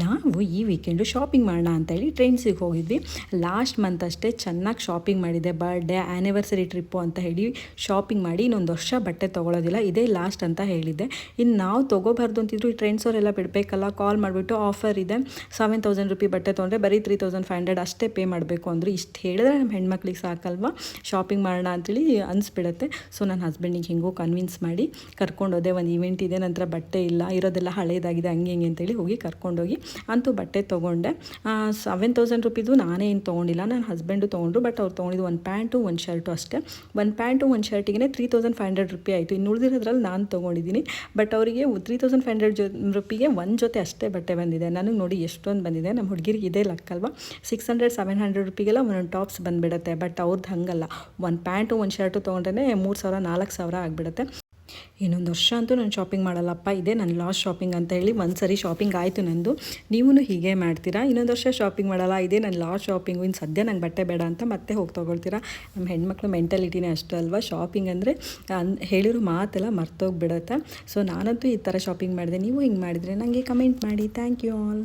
ನಾವು ಈ weekend shopping ಮಾಡೋಣ ಅಂತೇಳಿ ಟ್ರೆಂಡ್ಸಿಗೆ ಹೋಗಿದ್ವಿ. ಲಾಸ್ಟ್ ಮಂತ್ ಅಷ್ಟೇ ಚೆನ್ನಾಗಿ ಶಾಪಿಂಗ್ ಮಾಡಿದ್ದೆ. ಬರ್ಡೇ ಆ್ಯನಿವರ್ಸರಿ ಟ್ರಿಪ್ಪು ಅಂತ ಹೇಳಿ ಶಾಪಿಂಗ್ ಮಾಡಿ ಇನ್ನೊಂದು ವರ್ಷ ಬಟ್ಟೆ ತೊಗೊಳೋದಿಲ್ಲ, ಇದೇ ಲಾಸ್ಟ್ ಅಂತ ಹೇಳಿದ್ದೆ. ಇನ್ನು ನಾವು ತೊಗೋಬಾರ್ದು ಅಂತಿದ್ರು, ಈ ಟ್ರೆಂಡ್ಸ್ ಅವರೆಲ್ಲ ಬಿಡಬೇಕಲ್ಲ, ಕಾಲ್ ಮಾಡಿಬಿಟ್ಟು ಆಫರ್ ಇದೆ, 7000 ರೂಪಿ ಬಟ್ಟೆ ತೊಗೊಂಡ್ರೆ ಬರೀ 3500 ಅಷ್ಟೇ ಪೇ ಮಾಡಬೇಕು ಅಂದರು. ಇಷ್ಟು ಹೇಳಿದ್ರೆ ನಮ್ಮ ಹೆಣ್ಮಕ್ಳಿಗೆ ಸಾಕಲ್ವ ಶಾಪಿಂಗ್ ಮಾಡೋಣ ಅಂತೇಳಿ ಅನಿಸ್ಬಿಡುತ್ತೆ. ಸೊ ನನ್ನ ಹಸ್ಬೆಂಡಿಗೆ ಹೆಂಗೋ ಕನ್ವಿನ್ಸ್ ಮಾಡಿ ಕರ್ಕೊಂಡೋದೆ. ಒಂದು ಇವೆಂಟ್ ಇದೆ, ನಂತರ ಬಟ್ಟೆ ಇಲ್ಲ, ಇರೋದೆಲ್ಲ ಹಳೇದಾಗಿದೆ, ಹಂಗೆ ಹಿಂಗೆ ಅಂತೇಳಿ ಹೋಗಿ ಕರ್ಕೊಂಡೋಗಿ ಅಂತೂ ಬಟ್ಟೆ ತೊಗೊಂಡೆ. 7000 ರೂಪಿದು ನಾನೇ ಏನು ತೊಗೊಂಡಿಲ್ಲ, ನನ್ನ ಹಸ್ಬೆಂಡು ತೊಗೊಂಡ್ರು. ಬಟ್ ಅವ್ರು ತೊಗೊಂಡಿದ್ದು ಒಂದು ಪ್ಯಾಂಟು ಒಂದು ಶರ್ಟು ಅಷ್ಟೇ. ಒಂದು ಪ್ಯಾಂಟು ಒಂದು ಶರ್ಟಿಗೆ 3500 ರೂಪಿ ಆಯಿತು. ಇನ್ನು ಉಳಿದಿರೋದ್ರಲ್ಲಿ ನಾನು ತೊಗೊಂಡಿದ್ದೀನಿ. ಬಟ್ ಅವರಿಗೆ 3500 ರೂಪಿಗೆ ಒಂದು ಜೊತೆ ಅಷ್ಟೇ ಬಟ್ಟೆ ಬಂದಿದೆ. ನನಗೆ ನೋಡಿ ಎಷ್ಟೊಂದು ಬಂದಿದೆ. ನಮ್ಮ ಹುಡುಗಿರಿಗೆ ಇದೇ ಲಕ್ಕಲ್ವ, 600-700 ರೂಪಿಗೆಲ್ಲ ಒಂದೊಂದು ಟಾಪ್ಸ್ ಬಂದುಬಿಡುತ್ತೆ. ಬಟ್ ಅವ್ರದ್ದು ಹಂಗಲ್ಲ, ಒಂದು ಪ್ಯಾಂಟು ಒಂದು ಶರ್ಟು ತೊಗೊಂಡ್ರೆ 3000-4000 ಆಗಿಬಿಡುತ್ತೆ. ಇನ್ನೊಂದು ವರ್ಷ ಅಂತೂ ನಾನು ಶಾಪಿಂಗ್ ಮಾಡಲ್ಲಪ್ಪ, ಇದೇ ನನ್ನ ಲಾಸ್ಟ್ ಶಾಪಿಂಗ್ ಅಂತ ಹೇಳಿ ಒಂದು ಸರಿ ಶಾಪಿಂಗ್ ಆಯಿತು ನಂದು. ನೀವೂ ಹೀಗೆ ಮಾಡ್ತೀರಾ? ಇನ್ನೊಂದು ವರ್ಷ ಶಾಪಿಂಗ್ ಮಾಡಲ್ಲ, ಇದೇ ನನ್ನ ಲಾಸ್ಟ್ ಶಾಪಿಂಗು, ಇನ್ನು ಸದ್ಯ ನಂಗೆ ಬಟ್ಟೆ ಬೇಡ ಅಂತ ಮತ್ತೆ ಹೋಗಿ ತೊಗೊಳ್ತೀರಾ? ನಮ್ಮ ಹೆಣ್ಮಕ್ಳ ಮೆಂಟಾಲಿಟಿನೇ ಅಷ್ಟು ಅಲ್ವಾ. ಶಾಪಿಂಗ್ ಅಂದರೆ ಹೇಳಿರೋ ಮಾತೆಲ್ಲ ಮರ್ತೋಗ್ಬಿಡುತ್ತೆ. ಸೊ ನಾನಂತೂ ಈ ಥರ ಶಾಪಿಂಗ್ ಮಾಡಿದೆ. ನೀವು ಹಿಂಗೆ ಮಾಡಿದರೆ ನನಗೆ ಕಮೆಂಟ್ ಮಾಡಿ. Thank you all.